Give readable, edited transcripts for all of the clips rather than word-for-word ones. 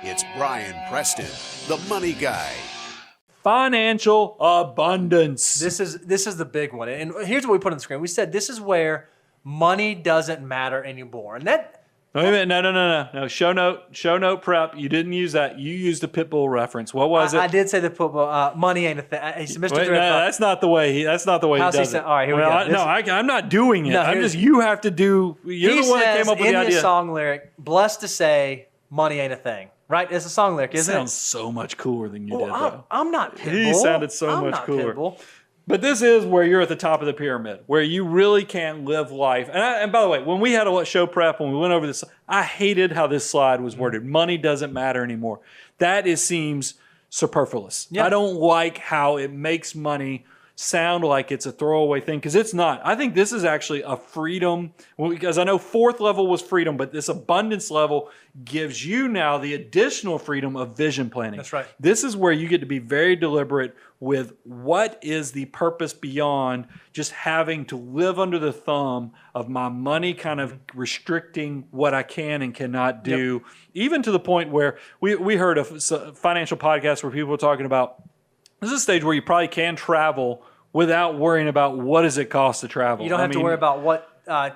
It's Brian Preston, the money guy. Financial abundance. This is the big one. And here's what we put on the screen. We said this is where money doesn't matter anymore. And that... Wait a minute. No. Show note prep. You didn't use that. You used a Pitbull reference. What was it? I did say the football. Money ain't a thing. He said, Mr. Wait, no, that's not the way he does it. All right, here we go. I'm not doing it. No, you have to do. You're the one that came up with the idea. In the song lyric, blessed to say, money ain't a thing. Right? It's a song lyric, isn't it? Sounds so much cooler than you did, though. I'm not Pitbull. He sounded so much cooler. Pitbull. But this is where you're at the top of the pyramid, where you really can live life. And by the way, when we had a show prep, when we went over this, I hated how this slide was worded. Money doesn't matter anymore. That seems superfluous. Yeah. I don't like how it makes money sound like it's a throwaway thing, because it's not. I think this is actually a freedom, because I know fourth level was freedom, but this abundance level gives you now the additional freedom of vision planning. That's right. This is where you get to be very deliberate with what is the purpose beyond just having to live under the thumb of my money kind of restricting what I can and cannot do. Yep. Even to the point where we heard a financial podcast where people were talking about, this is a stage where you probably can travel without worrying about what does it cost to travel. You don't have to worry about what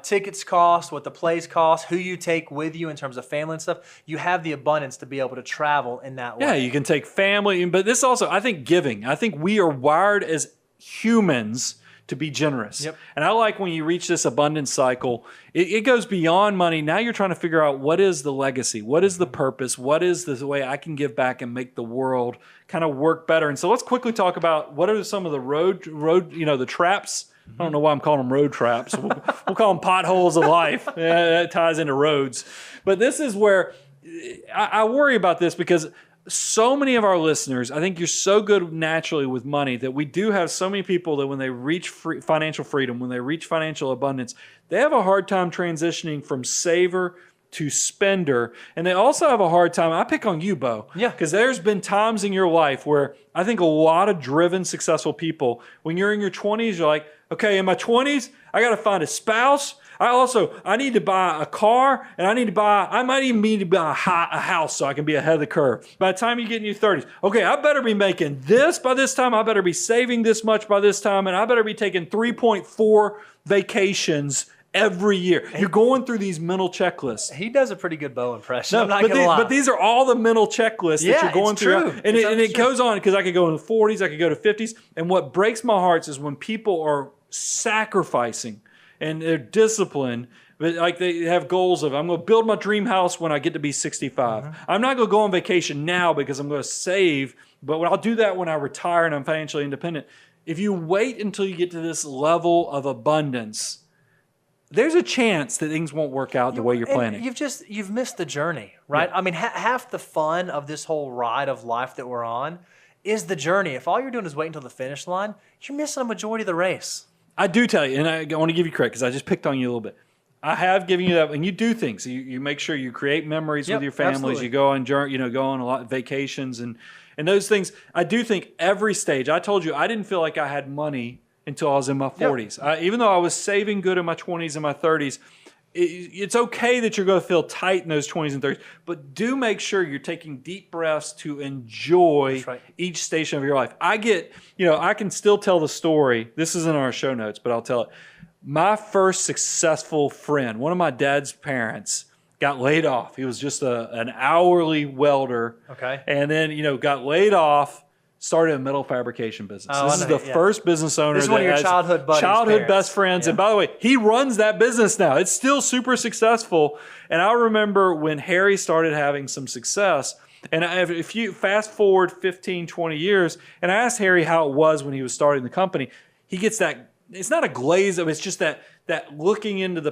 tickets cost, what the plays cost, who you take with you in terms of family and stuff. You have the abundance to be able to travel in that way. Yeah, you can take family. But this also, I think, giving. I think we are wired as humans to be generous. Yep. And I like when you reach this abundance cycle, it goes beyond money. Now you're trying to figure out what is the legacy, what is the purpose, what is the way I can give back and make the world kind of work better. And so let's quickly talk about what are some of the road, the traps. I don't know why I'm calling them road traps. We'll call them potholes of life. Yeah, that ties into roads. But this is where I worry about this, because so many of our listeners, I think you're so good naturally with money that we do have so many people that when they reach financial freedom, when they reach financial abundance, they have a hard time transitioning from saver to spender. And they also have a hard time, I pick on you, Bo. Yeah. Because there's been times in your life where I think a lot of driven, successful people, when you're in your 20s, you're like, okay, in my 20s, I got to find a spouse. I need to buy a car, and I might even need to buy a house so I can be ahead of the curve. By the time you get in your 30s, okay, I better be making this by this time, I better be saving this much by this time, and I better be taking 3.4 vacations every year. You're going through these mental checklists. He does a pretty good Bo impression. I'm not going to lie. But these are all the mental checklists that you're going through. True. And it goes on, because I could go in the 40s, I could go to 50s. And what breaks my heart is when people are sacrificing and they're disciplined, but like they have goals of, I'm going to build my dream house when I get to be 65. Mm-hmm. I'm not going to go on vacation now because I'm going to save, but I'll do that when I retire and I'm financially independent. If you wait until you get to this level of abundance, there's a chance that things won't work out the way you're planning. You've missed the journey, right? Yeah. I mean, half the fun of this whole ride of life that we're on is the journey. If all you're doing is waiting until the finish line, you're missing a majority of the race. I do tell you, and I want to give you credit because I just picked on you a little bit. I have given you that, and you do things. You make sure you create memories with your families. Absolutely. You go on a lot of vacations and those things. I do think every stage. I told you I didn't feel like I had money until I was in my 40s. Yep. Even though I was saving good in my 20s and my 30s, it's okay that you're going to feel tight in those 20s and 30s, but do make sure you're taking deep breaths to enjoy each station of your life. I can still tell the story. This is in our show notes, but I'll tell it. My first successful friend, one of my dad's parents, got laid off. He was just an hourly welder. Okay. And then, got laid off. Started a metal fabrication business. This is the first business owner. This is one of your childhood buddies. Best friends. Yeah. And by the way, he runs that business now. It's still super successful. And I remember when Harry started having some success, and if you fast forward 15, 20 years, and I asked Harry how it was when he was starting the company, he gets that, it's not a glaze of, it's just that looking into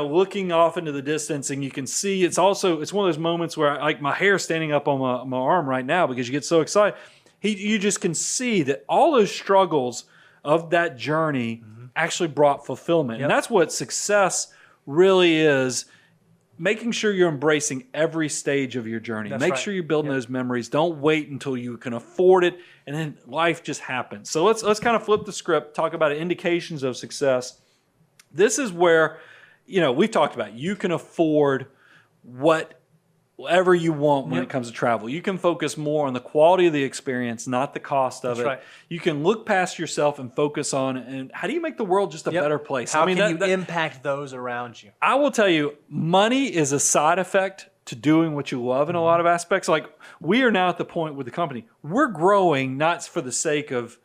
looking off into the distance, and you can see, it's one of those moments where my hair's standing up on my arm right now because you get so excited. You just can see that all those struggles of that journey actually brought fulfillment. Yep. And that's what success really is, making sure you're embracing every stage of your journey. Make sure you're building those memories. Don't wait until you can afford it, and then life just happens. So let's kind of flip the script, talk about indications of success. This is where, we've talked about, you can afford what whatever you want when it comes to travel. You can focus more on the quality of the experience, not the cost of That's it. right. You can look past yourself and focus on and how do you make the world just a better place? How can you that- impact those around you? I will tell you, money is a side effect to doing what you love in a lot of aspects. Like we are now at the point with the company, we're growing not for the sake of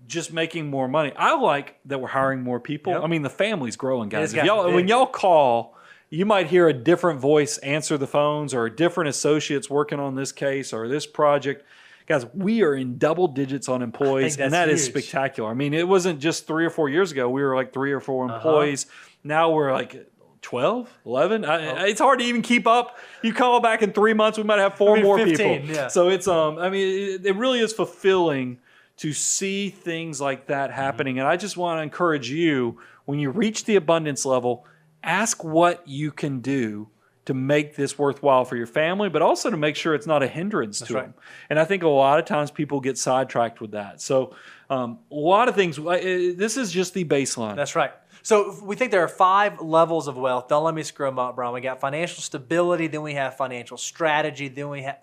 just making more money. I like that we're hiring more people. Yep. I mean, the family's growing, guys. It's If gotten when big. y'all call, you might hear a different voice answer the phones or different associates working on this case or this project. Guys, we are in double digits on employees, and that's that is huge. spectacular. I mean, it wasn't just 3 or 4 years ago. We were like 3 or 4 employees. Now we're like 12, 11. It's hard to even keep up. You call back in 3 months, we might have 4 more 15, people. yeah. So it's I mean, it really is fulfilling to see things like that happening. And I just want to encourage you, when you reach the abundance level, ask what you can do to make this worthwhile for your family, but also to make sure it's not a hindrance to right. them. And I think a lot of times people get sidetracked with that. So a lot of things, this is just the baseline. That's right. So we think there are 5 levels of wealth. Don't let me screw them up, Brian. We got financial stability, then we have financial strategy, then we have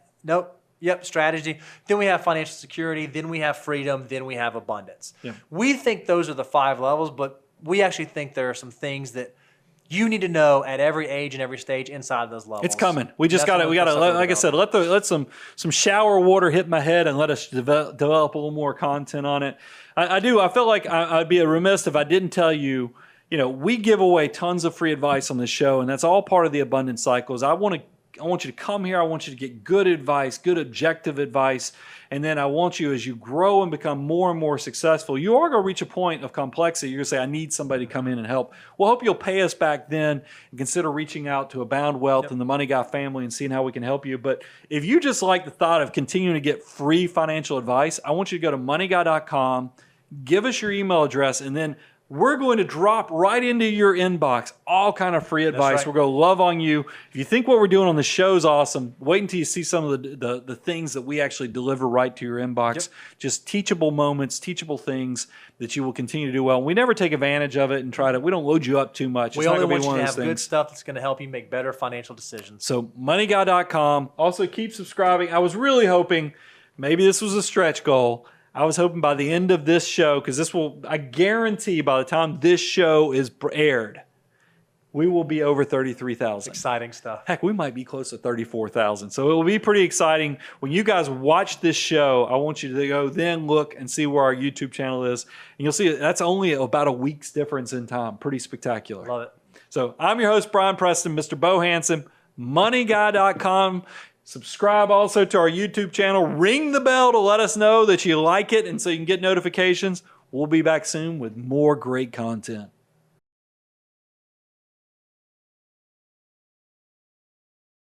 strategy. Then we have financial security, then we have freedom, then we have abundance. Yeah. We think those are the 5 levels, but we actually think there are some things that you need to know at every age and every stage inside of those levels. It's coming. We just That's got to. what We got to. we're Like I said, let some shower water hit my head and let us develop a little more content on it. I do. I felt like I'd be remiss if I didn't tell you. You know, we give away tons of free advice on this show, and that's all part of the abundance cycles. I want you to come here. I want you to get good advice, good objective advice. And then I want you, as you grow and become more and more successful, you are going to reach a point of complexity. You're going to say, I need somebody to come in and help. Well, I hope you'll pay us back then and consider reaching out to Abound Wealth and the Money Guy family and seeing how we can help you. But if you just like the thought of continuing to get free financial advice, I want you to go to moneyguy.com, give us your email address, and then we're going to drop right into your inbox all kind of free advice. right. We're going to love on you. If you think what we're doing on the show is awesome, wait until you see some of the things that we actually deliver right to your inbox. Just teachable moments, teachable things that you will continue to do well. And we never take advantage of it and we don't load you up too much. We it's not only going to want be you one to of have those good things. stuff that's going to help you make better financial decisions. So moneyguy.com. Also keep subscribing. I was really hoping, maybe this was a stretch goal, I was hoping by the end of this show, because I guarantee by the time this show is aired, we will be over 33,000. Exciting stuff. Heck, we might be close to 34,000. So it will be pretty exciting. When you guys watch this show, I want you to go then look and see where our YouTube channel is. And you'll see that's only about a week's difference in time. Pretty spectacular. Love it. So I'm your host, Brian Preston, Mr. Bo Hansen, moneyguy.com. Subscribe also to our YouTube channel. Ring the bell to let us know that you like it and so you can get notifications. We'll be back soon with more great content.